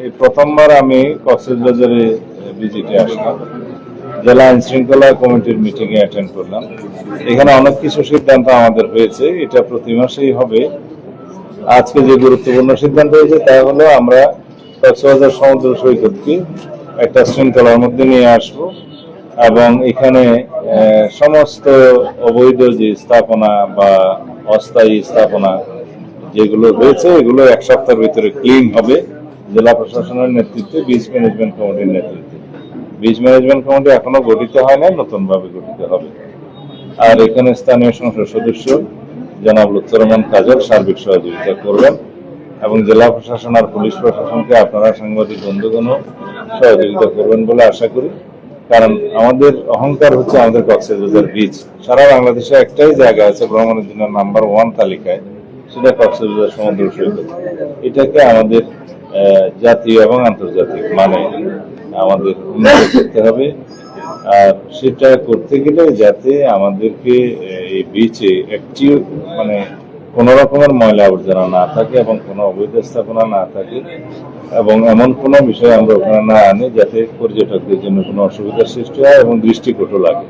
এই প্রথমবার আমি কক্সবাজারে ভিজিটে আসলাম, জেলা আইন শৃঙ্খলা কমিটির মিটিং এ অ্যাটেন্ড করলাম। এখানে অনেক কিছু সিদ্ধান্ত আমাদের হয়েছে, এটা প্রতি মাসেই হবে। আজকে যে গুরুত্বপূর্ণ সিদ্ধান্ত হয়েছে তা হলো আমরা কক্সবাজার সমুদ্র সৈকতকে একটা শৃঙ্খলার মধ্যে নিয়ে আসব এবং এখানে সমস্ত অবৈধ যে স্থাপনা বা অস্থায়ী স্থাপনা যেগুলো রয়েছে এগুলো এক সপ্তাহের ভিতরে ক্লিন হবে জেলা প্রশাসনের নেতৃত্বে, বিচ ম্যানেজমেন্ট কমিটির নেতৃত্বে। বিচ ম্যানেজমেন্ট কমিটি এখনো গঠিত হয় না, নতুন ভাবে গঠিত হবে। আর এখানে স্থানীয় সংসদ সদস্য জনাব লুৎফর কাজল সার্বিক সহযোগিতা করবেন এবং জেলা প্রশাসন আর পুলিশ প্রশাসনকে আপনারা সাংবাদিক বন্ধুগণও সহযোগিতা করবেন বলে আশা করি। কারণ আমাদের অহংকার হচ্ছে আমাদের কক্সবাজার বিচ। সারা বাংলাদেশে একটাই জায়গা আছে ভ্রমণের জন্য নাম্বার 1 তালিকায়, সেটা কক্সবাজার সমুদ্র সৈকত। এটাকে আমাদের জাতীয় এবং আন্তর্জাতিক মানে আমাদের উন্নত করতে হবে। আর সেটা করতে গেলে যাতে আমাদেরকে এই বিচে একটি মানে কোনো রকমের ময়লা আবর্জনা না থাকে এবং কোনো অবৈধ স্থাপনা না থাকে এবং এমন কোনো বিষয় আমরা ওখানে না আনি যাতে পর্যটকদের জন্য কোনো অসুবিধার সৃষ্টি হয় এবং দৃষ্টিকটু লাগে।